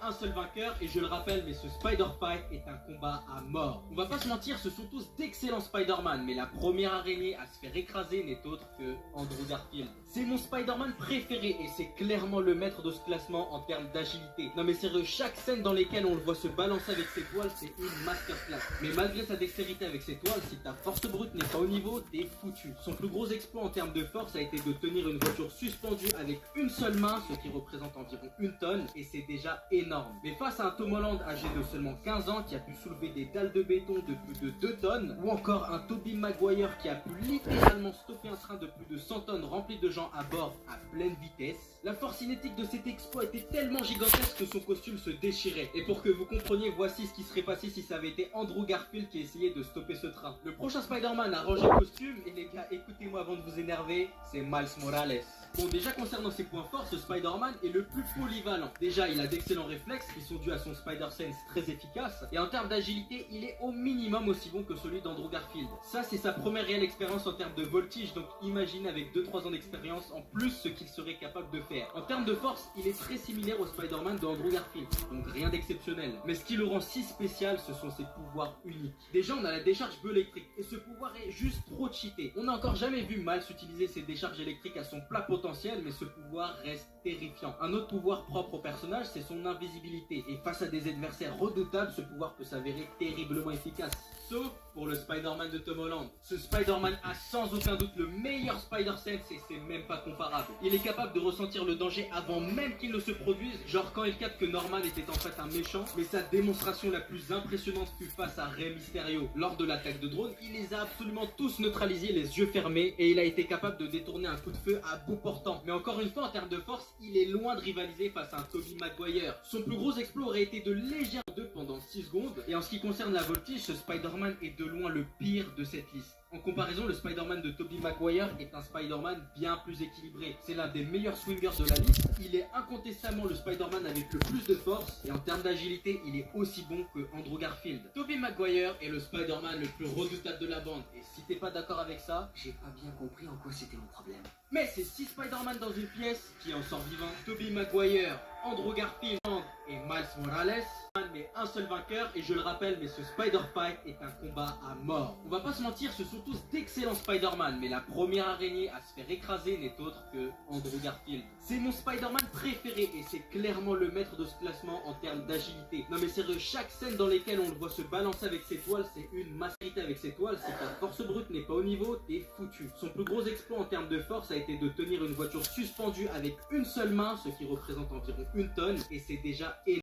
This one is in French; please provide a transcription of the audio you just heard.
un seul vainqueur et je le rappelle, mais ce Spider-Fight est un combat à mort. On va pas se mentir, ce sont tous d'excellents Spider-Man, mais la première araignée à se faire écraser n'est autre que Andrew Garfield. C'est mon Spider-Man préféré et c'est clairement le maître de ce classement en termes d'agilité. Non mais sérieux, chaque scène dans lesquelles on le voit se balancer avec ses toiles, c'est une masterclass. Mais malgré sa dextérité avec ses toiles, si ta force brute n'est pas au niveau, t'es foutu. Son plus gros exploit en termes de force a été de tenir une voiture suspendue avec une seule main, ce qui représente environ une tonne, et c'est déjà énorme. Mais face à un Tom Holland âgé de seulement 15 ans qui a pu soulever des dalles de béton de plus de 2 tonnes, ou encore un Tobey Maguire qui a pu littéralement stopper un train de plus de 100 tonnes rempli de gens à bord à pleine vitesse, la force cinétique de cet exploit était tellement gigantesque que son costume se déchirait. Et pour que vous compreniez, voici ce qui serait passé si ça avait été Andrew Garfield qui essayait de stopper ce train. Le prochain Spider-Man a rangé le costume, et les gars, écoutez-moi avant de vous énerver, c'est Miles Morales. Bon, déjà concernant ses points forts, ce Spider-Man est le plus polyvalent. Déjà, il a d'excellents réflexes qui sont dus à son Spider-Sense très efficace. Et en termes d'agilité, il est au minimum aussi bon que celui d'Andrew Garfield. Ça, c'est sa première réelle expérience en termes de voltige, donc imaginez avec 2-3 ans d'expérience en plus ce qu'il serait capable de faire. En termes de force, il est très similaire au Spider-Man de Andrew Garfield, donc rien d'exceptionnel. Mais ce qui le rend si spécial, ce sont ses pouvoirs uniques. Déjà, on a la décharge bœuf électrique, et ce pouvoir est juste trop cheaté. On n'a encore jamais vu Miles utiliser ses décharges électriques à son plat potentiel, mais ce pouvoir reste terrifiant. Un autre pouvoir propre au personnage, c'est son invisibilité. Et face à des adversaires redoutables, ce pouvoir peut s'avérer terriblement efficace. Sauf pour le Spider-Man de Tom Holland. Ce Spider-Man a sans aucun doute le meilleur Spider-Sense et c'est même pas comparable. Il est capable de ressentir le danger avant même qu'il ne se produise, genre quand il capte que Norman était en fait un méchant, mais sa démonstration la plus impressionnante fut face à Rey Mysterio. Lors de l'attaque de drone, il les a absolument tous neutralisés les yeux fermés et il a été capable de détourner un coup de feu à bout portant. Mais encore une fois, en termes de force, il est loin de rivaliser face à un Tobey Maguire. Son plus gros exploit aurait été de légèrement pendant 6 secondes, et en ce qui concerne la voltige, ce Spider-Man est de loin le pire de cette liste. En comparaison, le Spider-Man de Tobey Maguire est un Spider-Man bien plus équilibré. C'est l'un des meilleurs swingers de la liste. Il est incontestablement le Spider-Man avec le plus de force et en termes d'agilité, il est aussi bon que Andrew Garfield. Tobey Maguire est le Spider-Man le plus redoutable de la bande. Et si t'es pas d'accord avec ça, j'ai pas bien compris en quoi c'était mon problème. Mais c'est 6 Spider-Man dans une pièce qui en sort vivant. Tobey Maguire, Andrew Garfield et Miles Morales. Mais un seul vainqueur, et je le rappelle, mais ce Spider-Fight est un combat à mort. On va pas se mentir, ce sont tous d'excellents Spider-Man, mais la première araignée à se faire écraser n'est autre que Andrew Garfield. C'est mon Spider-Man préféré et c'est clairement le maître de ce classement en termes d'agilité. Non mais sérieux, chaque scène dans lesquelles on le voit se balancer avec ses toiles, c'est une masterclass avec ses toiles. Si ta force brute n'est pas au niveau, t'es foutu. Son plus gros exploit en termes de force a été de tenir une voiture suspendue avec une seule main, ce qui représente environ une tonne, et c'est déjà énorme.